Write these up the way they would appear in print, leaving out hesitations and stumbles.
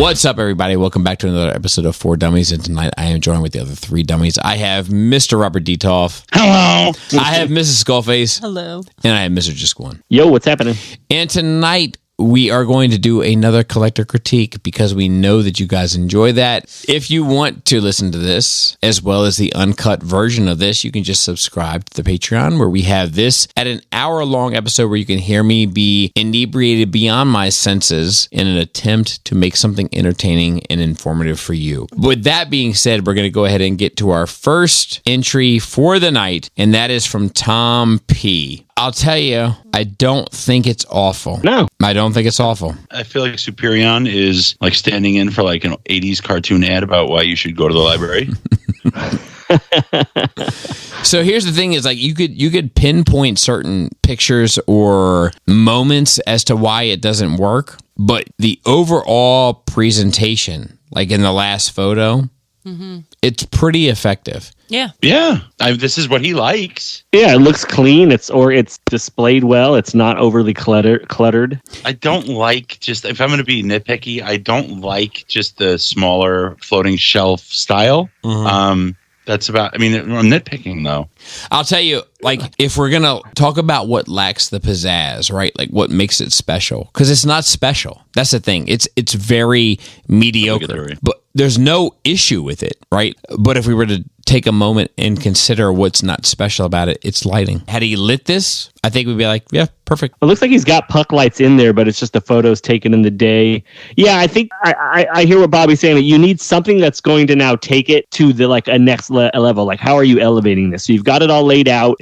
What's up, everybody? Welcome back to another episode of 4 Dummies, and tonight I am joined with the other 3 dummies. I have Mr. Robert Detoff. Hello. I have Mrs. Skullface. Hello. And I have Mr. Just One. Yo, what's happening? And tonight we are going to do another collector critique because we know that you guys enjoy that. If you want to listen to this, as well as the uncut version of this, you can just subscribe to the Patreon, where we have this at an hour-long episode where you can hear me be inebriated beyond my senses in an attempt to make something entertaining and informative for you. With that being said, we're going to go ahead and get to our first entry for the night, and that is from Tom P. I'll tell you, I don't think it's awful. No. I don't think it's awful. I feel like Superion is like standing in for like an 80s cartoon ad about why you should go to the library. So here's the thing is, like, you could pinpoint certain pictures or moments as to why it doesn't work, but the overall presentation, like in the last photo, it's pretty effective. Yeah. Yeah. This is what he likes. Yeah, it looks clean. It's displayed well. It's not overly cluttered. I don't like just, if I'm going to be nitpicky, I don't like just the smaller floating shelf style. That's about, I mean, I'm nitpicking though. I'll tell you, like, if we're going to talk about what lacks the pizzazz, right? Like, what makes it special? Because it's not special. That's the thing. It's very mediocre. But there's no issue with it, right? But if we were to take a moment and consider what's not special about it, it's lighting. Had he lit this, I think we'd be like, yeah, perfect. It looks like he's got puck lights in there, but it's just the photos taken in the day. Yeah, I think I hear what Bobby's saying, that you need something that's going to now take it to the like a next level. Like, how are you elevating this? So you've got it all laid out.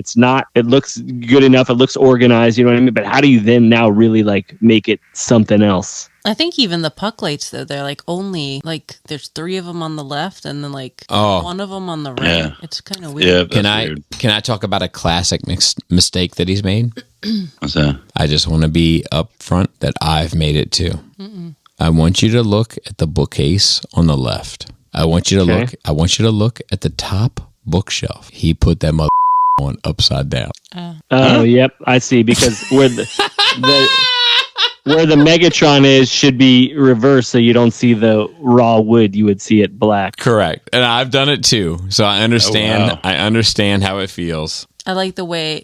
It looks good enough. It looks organized. You know what I mean? But how do you then now really like make it something else? I think even the puck lights, though, they're like only like there's 3 of them on the left and then like 1 of them on the right. Yeah. It's kind of weird. Yeah, Can I talk about a classic mistake that he's made? What's that? I just want to be upfront that I've made it too. I want you to look at the bookcase on the left. I want you to look at the top bookshelf. He put that mother on upside down. Oh, yep, I see. Because where the Megatron is should be reversed, so you don't see the raw wood. You would see it black. Correct, and I've done it too, so I understand. Oh, wow. I understand how it feels. I like the way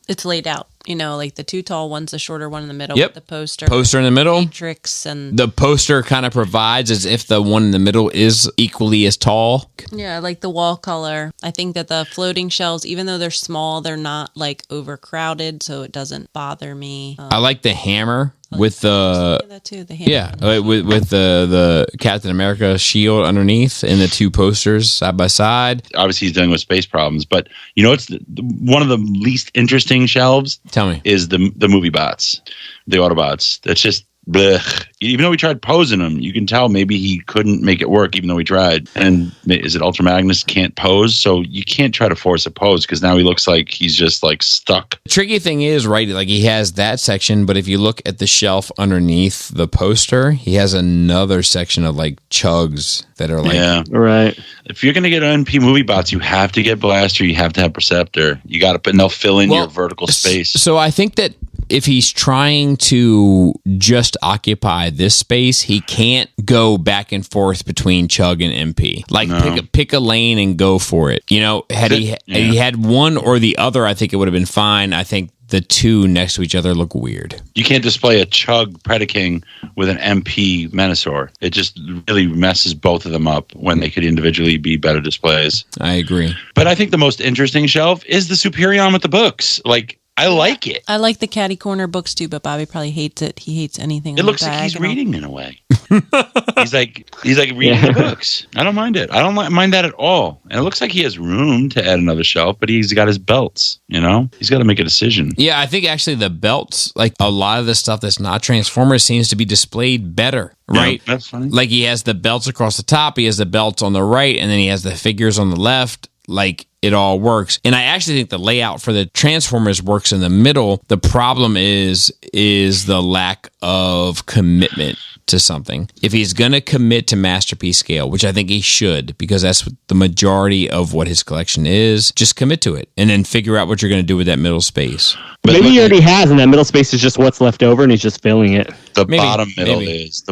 it's laid out. You know, like the 2 tall ones, the shorter one in the middle Yep. with the poster. Poster in the middle. Matrix and The poster kind of provides as if the one in the middle is equally as tall. yeah, I like the wall color. I think that the floating shelves, even though they're small, they're not like overcrowded, so it doesn't bother me. I like the hammer with the that too. The hammer. yeah, with the Captain America shield underneath and the 2 posters side by side. Obviously, he's dealing with space problems, but you know, it's one of the least interesting shelves. Tell me. Is the movie bots, the Autobots. That's just blech. Even though we tried posing him, you can tell maybe he couldn't make it work, even though we tried. And is it Ultra Magnus can't pose? So you can't try to force a pose because now he looks like he's just like stuck. The tricky thing is, right, like he has that section, but if you look at the shelf underneath the poster, he has another section of like chugs that are like... Yeah. Right. If you're going to get NP movie bots, you have to get Blaster, you have to have Perceptor. You got to, and they'll fill in your vertical space. So I think that if he's trying to just occupy this space, he can't go back and forth between Chug and MP. Like, pick a lane and go for it. You know, had he had one or the other, I think it would have been fine. I think the 2 next to each other look weird. You can't display a Chug Predaking with an MP Menasor. It just really messes both of them up when they could individually be better displays. I agree. But I think the most interesting shelf is the Superion with the books. Like, I like it. I like the Caddy Corner books too, but Bobby probably hates it. He hates anything. It looks like he's reading in a way. he's like reading the books. I don't mind it. I don't mind that at all. And it looks like he has room to add another shelf, but he's got his belts. You know, he's got to make a decision. Yeah, I think actually the belts, like a lot of the stuff that's not Transformers, seems to be displayed better. Right? Yeah, that's funny. Like he has the belts across the top, he has the belts on the right, and then he has the figures on the left. Like, it all works. And I actually think the layout for the Transformers works in the middle. The problem is the lack of commitment to something. If he's going to commit to masterpiece scale, which I think he should, because that's the majority of what his collection is, just commit to it and then figure out what you're going to do with that middle space. But maybe he already has, and that middle space is just what's left over, and he's just filling it. The bottom middle is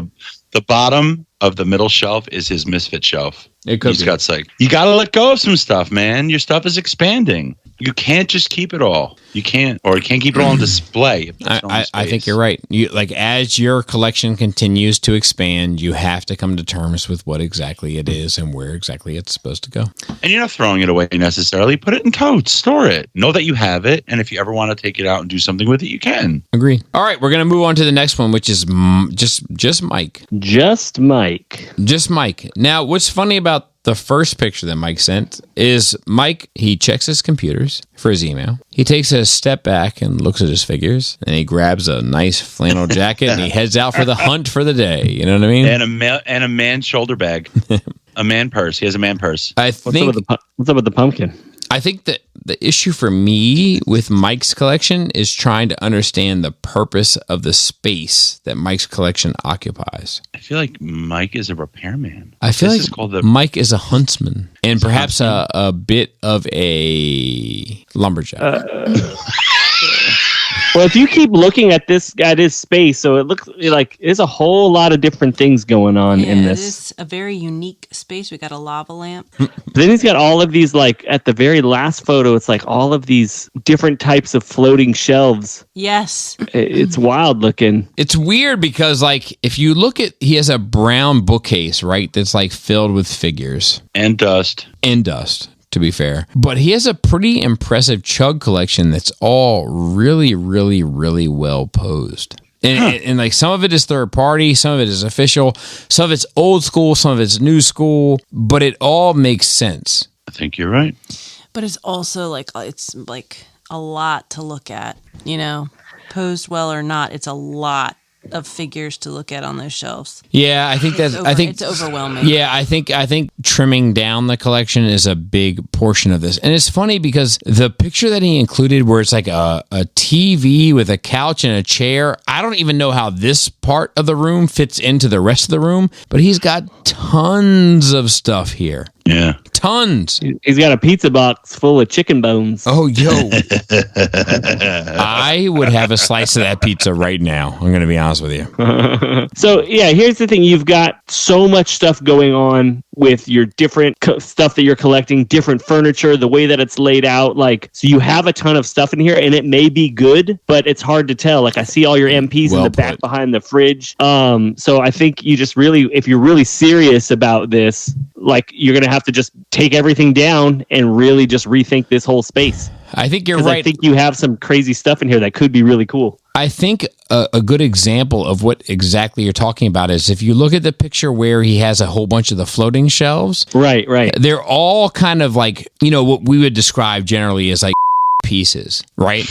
The bottom of the middle shelf is his misfit shelf. It could He's got like, you got to let go of some stuff, man. Your stuff is expanding. You can't just keep it all. You can't keep it all on display. I think you're right. You like, as your collection continues to expand, you have to come to terms with what exactly it is and where exactly it's supposed to go. And you're not throwing it away necessarily. Put it in totes, store it. Know that you have it, and if you ever want to take it out and do something with it, you can. Agree. All right, we're gonna move on to the next one, which is just Mike. Just Mike. Just Mike. Now, what's funny about the first picture that Mike sent is Mike, he checks his computers for his email. He takes a step back and looks at his figures, and he grabs a nice flannel jacket and he heads out for the hunt for the day. You know what I mean? And a man shoulder bag. A man purse. He has a man purse. What's up with the pumpkin? I think that the issue for me with Mike's collection is trying to understand the purpose of the space that Mike's collection occupies. I feel like Mike is a repairman. I feel like Mike is a huntsman and perhaps a bit of a lumberjack. Well, if you keep looking at his space, so it looks like there's a whole lot of different things going on in this. It is a very unique space. We got a lava lamp. Then he's got all of these, like at the very last photo, it's like all of these different types of floating shelves. Yes. It's wild looking. It's weird because, like, if you look at, he has a brown bookcase, right? That's like filled with figures. And dust. To be fair. But he has a pretty impressive chug collection that's all really, really, really well posed. And like, some of it is third party, some of it is official, some of it's old school, some of it's new school, but it all makes sense. I think you're right. But it's also like, it's like a lot to look at, you know, posed well or not, it's a lot of figures to look at on those shelves. Yeah, I think it's overwhelming. Yeah, I think trimming down the collection is a big portion of this. And it's funny because the picture that he included where it's like a TV with a couch and a chair, I don't even know how this part of the room fits into the rest of the room, but he's got tons of stuff here. Yeah. Tons. He's got a pizza box full of chicken bones. Oh, yo. I would have a slice of that pizza right now. I'm going to be honest with you. So, yeah, here's the thing. You've got so much stuff going on with your different stuff that you're collecting, different furniture, the way that it's laid out. Like, so you have a ton of stuff in here, and it may be good, but it's hard to tell. Like, I see all your MPs in the back behind the fridge. So I think you just really, if you're really serious about this, like, you're going to have to just take everything down and really just rethink this whole space. I think you're right. I think you have some crazy stuff in here that could be really cool. I think a good example of what exactly you're talking about is if you look at the picture where he has a whole bunch of the floating shelves. Right. They're all kind of like, you know, what we would describe generally as like pieces, right?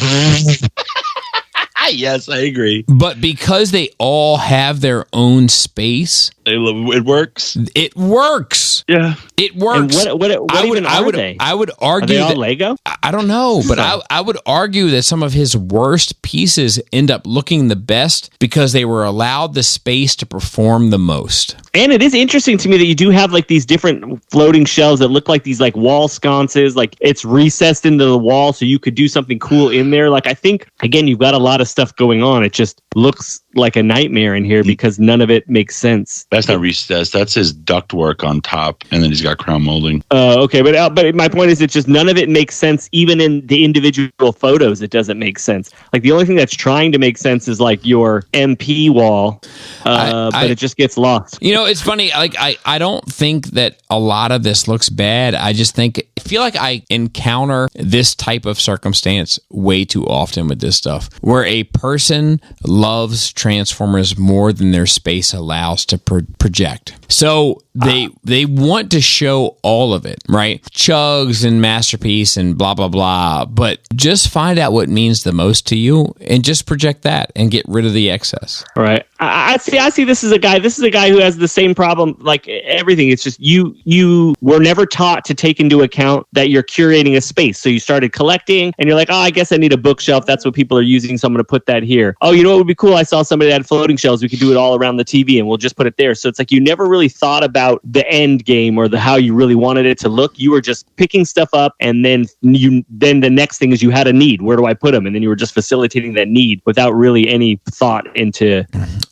Yes, I agree. But because they all have their own space, it works. It works. Yeah, it works. And what are they? I would argue are they all Lego? I don't know, but I would argue that some of his worst pieces end up looking the best because they were allowed the space to perform the most. And it is interesting to me that you do have like these different floating shelves that look like these like wall sconces, like it's recessed into the wall so you could do something cool in there. Like, I think, again, you've got a lot of stuff going on. It just looks like a nightmare in here because none of it makes sense. That's not recessed. That's his ductwork on top, and then he's got crown molding. Okay, but my point is, it's just none of it makes sense. Even in the individual photos, it doesn't make sense. Like, the only thing that's trying to make sense is like your MP wall, but it just gets lost. You know, it's funny. Like, I don't think that a lot of this looks bad. I just feel like I encounter this type of circumstance way too often with this stuff, where a person loves Transformers more than their space allows to project. So they want to show all of it, right? Chugs and Masterpiece and blah, blah, blah. But just find out what means the most to you and just project that and get rid of the excess. All right. I see this is a guy who has the same problem, like everything. It's just you were never taught to take into account that you're curating a space. So you started collecting and you're like, oh, I guess I need a bookshelf. That's what people are using. So I'm going to put that here. Oh, you know what would be cool? I saw somebody that had floating shelves. We could do it all around the TV and we'll just put it there. So it's like you never really really thought about the end game or how you really wanted it to look. You were just picking stuff up, and then the next thing is you had a need. Where do I put them? And then you were just facilitating that need without really any thought into.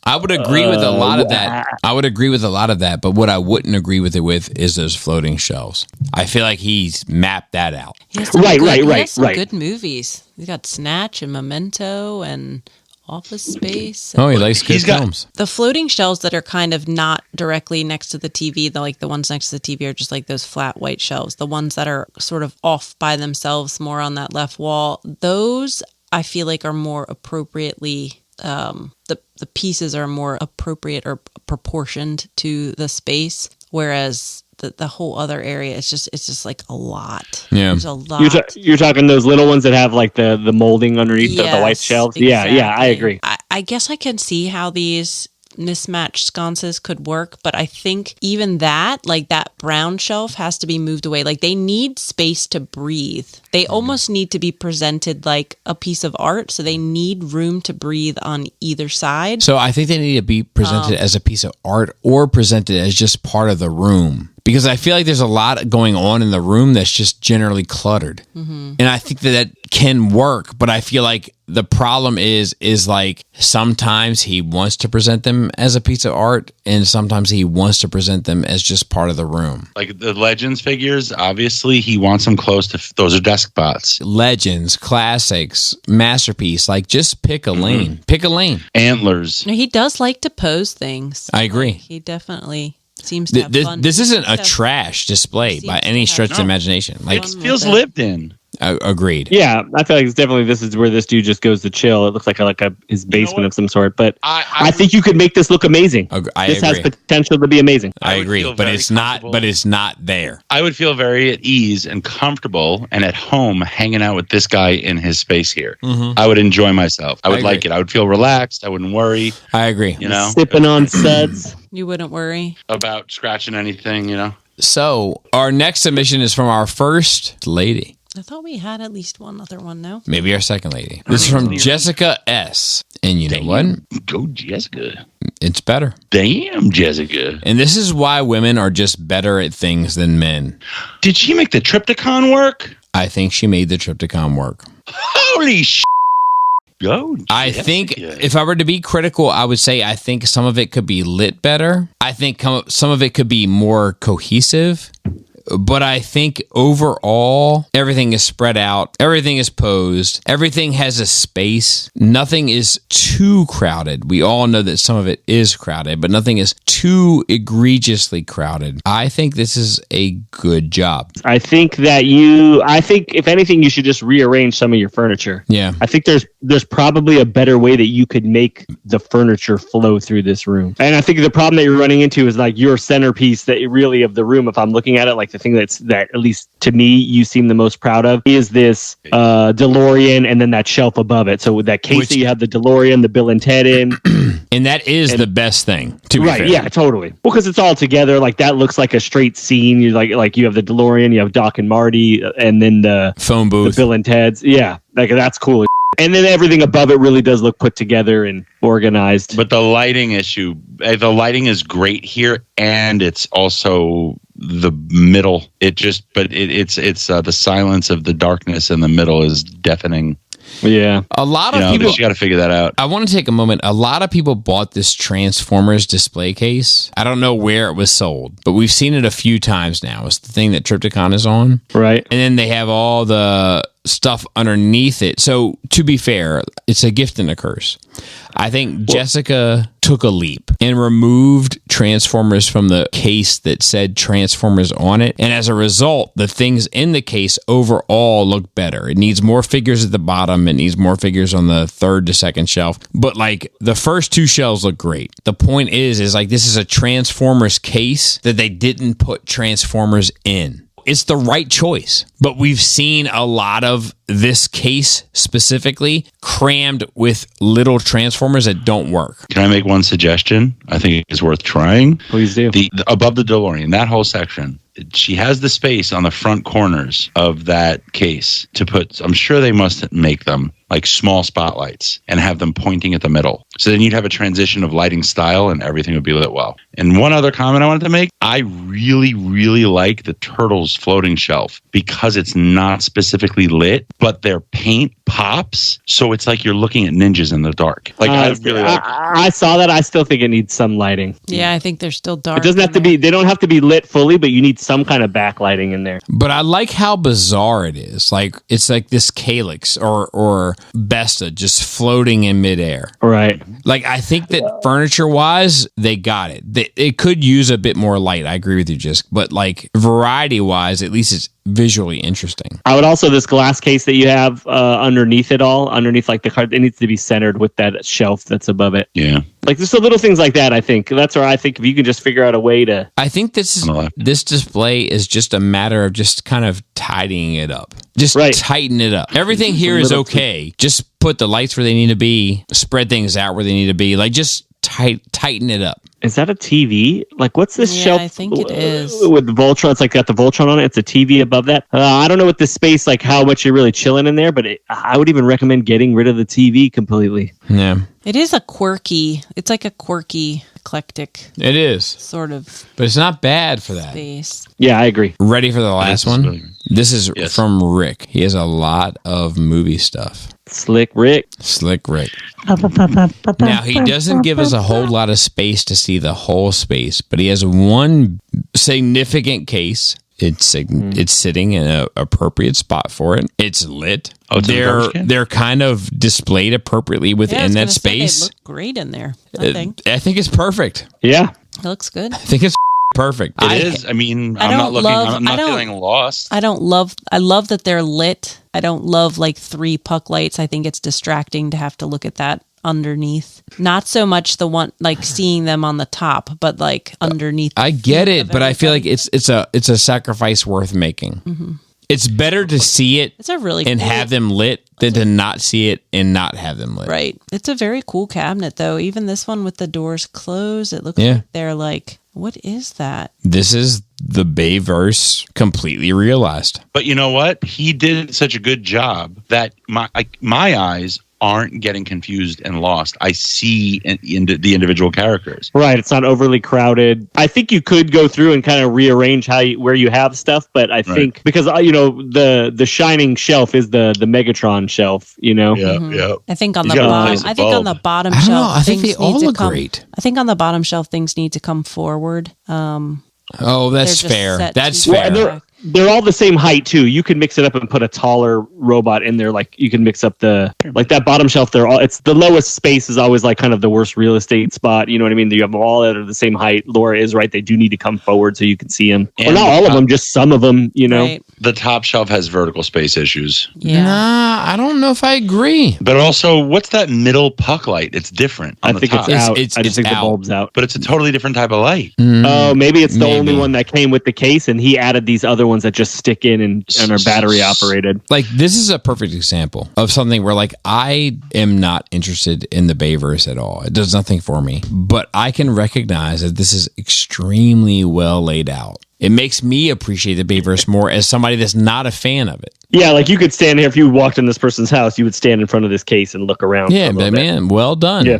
I would agree with a lot of that. I would agree with a lot of that, but what I wouldn't agree with it with is those floating shelves. I feel like he's mapped that out. He has some good movies. He's got Snatch and Memento and Office Space. Oh, he likes good films. The floating shelves that are kind of not directly next to the TV, the ones next to the TV are just like those flat white shelves. The ones that are sort of off by themselves, more on that left wall, those I feel like are more appropriately. The pieces are more appropriate or proportioned to the space, whereas the whole other area it's just like a lot. Yeah, there's a lot. You're talking those little ones that have like the molding underneath the white shelves. Exactly. Yeah, I agree. I guess I can see how these mismatched sconces could work, but I think even that, like that brown shelf, has to be moved away. Like they need space to breathe. They almost need to be presented like a piece of art, so they need room to breathe on either side. So I think they need to be presented as a piece of art or presented as just part of the room. Because I feel like there's a lot going on in the room that's just generally cluttered. Mm-hmm. And I think that can work, but I feel like the problem is like sometimes he wants to present them as a piece of art and sometimes he wants to present them as just part of the room. Like the Legends figures, obviously he wants them close to, those are desk bots. Legends, classics, masterpiece, like just pick a lane. Pick a lane. Antlers. No, he does like to pose things. I agree. Like, he definitely seems to have fun. This isn't a trash display by any stretch of the imagination. Like it feels lived in. Agreed. Yeah, I feel like this is where this dude just goes to chill. It looks like his basement of some sort. But I think you could make this look amazing. This has potential to be amazing. I agree, but it's not. But it's not there. I would feel very at ease and comfortable and at home hanging out with this guy in his space here. Mm-hmm. I would enjoy myself. I would like it. I would feel relaxed. I wouldn't worry. I agree. You know, sipping on suds. You wouldn't worry about scratching anything. You know. So our next submission is from our first lady. I thought we had at least one other one, no? Maybe our second lady. This is from Jessica S. And you know what? Go Jessica. It's better. Damn, Jessica. And this is why women are just better at things than men. Did she make the Triptychon work? I think she made the Triptychon work. Holy shit. Go, I think if I were to be critical, I would say I think some of it could be lit better. I think some of it could be more cohesive. But I think overall, everything is spread out. Everything is posed. Everything has a space. Nothing is too crowded. We all know that some of it is crowded, but nothing is too egregiously crowded. I think this is a good job. I think if anything, you should just rearrange some of your furniture. Yeah. I think there's probably a better way that you could make the furniture flow through this room. And I think the problem that you're running into is like your centerpiece that really of the room, if I'm looking at it, like the thing that at least to me you seem the most proud of is this DeLorean and then that shelf above it. So with that case that you have the DeLorean, the Bill and Ted in. And that is the best thing, to be fair. Yeah, totally. Well, because it's all together. Like that looks like a straight scene. You like you have the DeLorean, you have Doc and Marty, and then the phone booth, the Bill and Ted's. Yeah, like that's cool. And then everything above it really does look put together and organized. But the lighting issue, the lighting is great here, and it's also the middle. It's the silence of the darkness in the middle is deafening. Yeah. A lot of people, you got to figure that out. I want to take a moment. A lot of people bought this Transformers display case. I don't know where it was sold, but we've seen it a few times now. It's the thing that Triptychon is on. Right. And then they have all the stuff underneath it. So to be fair, it's a gift and a curse. I think Jessica took a leap and removed Transformers from the case that said Transformers on it. And as a result, the things in the case overall look better. It needs more figures at the bottom. It needs more figures on the third to second shelf. But like the first two shelves look great. The point is like this is a Transformers case that they didn't put Transformers in. It's the right choice, but we've seen a lot of this case specifically crammed with little Transformers that don't work. Can I make one suggestion? I think it's worth trying. Please do. The above the DeLorean, that whole section, she has the space on the front corners of that case to put, I'm sure they must make them like small spotlights and have them pointing at the middle. So then you'd have a transition of lighting style and everything would be lit well. And one other comment I wanted to make, I really, really like the Turtles floating shelf because it's not specifically lit, but their paint pops. So it's like you're looking at ninjas in the dark. Like I saw that. I still think it needs some lighting. Yeah, I think they're still dark. It doesn't have to be, they don't have to be lit fully, but you need some kind of backlighting in there. But I like how bizarre it is. Like it's like this calyx or Besta just floating in midair. Right. Like I think that furniture wise, they got it. It could use a bit more light. I agree with you, Jisk. But like variety wise, at least it's visually interesting. I would also, this glass case that you have underneath it all, underneath like the card, it needs to be centered with that shelf that's above it. Yeah. Like just the little things like that, I think. That's where I think if you can just figure out a way to... I think this display is just a matter of just kind of tidying it up. Just tighten it up. Everything here is okay. Just put the lights where they need to be, spread things out where they need to be. Like just tighten it up. Is that a TV? Like, what's this shelf? I think it is. With the Voltron, it's like got the Voltron on it. It's a TV above that. I don't know what this space, like how much you're really chilling in there, but I would even recommend getting rid of the TV completely. Yeah. It's like a quirky, eclectic. It is. Sort of. But it's not bad for that. Space. Yeah, I agree. Ready for the last one? Really, this is from Rick. He has a lot of movie stuff. Slick Rick. Now, he doesn't give us a whole lot of space to see the whole space, but he has one significant case. It's sitting in an appropriate spot for it. It's lit. Oh, they're kind of displayed appropriately within that space. They look great in there. I think it's perfect. Yeah, it looks good. I think it's perfect. It is. I mean, I'm not looking. I'm not feeling lost. I love that they're lit. I don't love like 3 puck lights. I think it's distracting to have to look at that underneath. Not so much the one like seeing them on the top, but like underneath. I get it, but I feel like it's a sacrifice worth making. Mm-hmm. It's better to see it have them lit than to not see it and not have them lit. Right. It's a very cool cabinet though. Even this one with the doors closed, it looks like they're like, what is that? This is the Bayverse completely realized. But you know what? He did such a good job that my eyes aren't getting confused and lost. I see the individual characters. Right. It's not overly crowded. I think you could go through and kind of rearrange where you have stuff, but I think because the shining shelf is the Megatron shelf. You know. Yeah. Yeah. I think on the bottom I don't shelf. know. I think they all look great. I think on the bottom shelf things need to come forward. That's fair. That's fair. Well, they're all the same height too. You could mix it up and put a taller robot in there. Like you can mix up that bottom shelf. It's the lowest space is always like kind of the worst real estate spot. You know what I mean? You have them all that are the same height. Laura is right. They do need to come forward so you can see them. Or not all of them, just some of them. You know, right. The top shelf has vertical space issues. Yeah. Nah, I don't know if I agree. But also, what's that middle puck light? It's different. I think it's out. I just think the out. bulb's out. But it's a totally different type of light. Oh, maybe it's the only one that came with the case, and he added these other ones that just stick in and are battery operated. Like this is a perfect example of something where like I am not interested in the Bayverse at all. It does nothing for me, but I can recognize that this is extremely well laid out. It makes me appreciate the Bayverse more as somebody that's not a fan of it. Yeah, like you could stand here if you walked in this person's house, you would stand in front of this case and look around. Yeah, but man, well done. Yeah.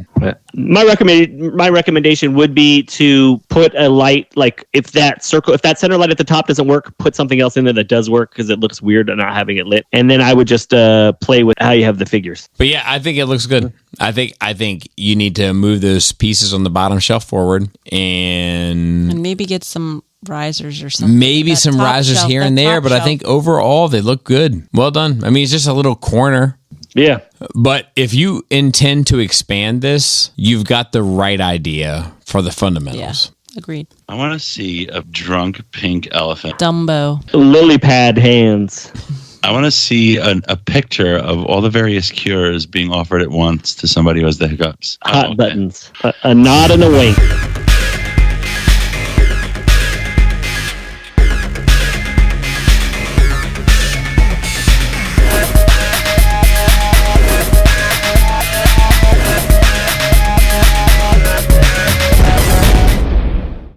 My recommendation would be to put a light, like if that center light at the top doesn't work, put something else in there that does work because it looks weird not having it lit. And then I would just play with how you have the figures. But yeah, I think it looks good. I think you need to move those pieces on the bottom shelf forward and maybe get some risers or something. Maybe some risers here and there, but I think overall they look good. Well done. I mean, it's just a little corner. Yeah. But if you intend to expand this, you've got the right idea for the fundamentals. Yeah, agreed. I want to see a drunk pink elephant. Dumbo. Lily pad hands. I want to see a picture of all the various cures being offered at once to somebody who has the hiccups. Hot buttons. A nod and a wink.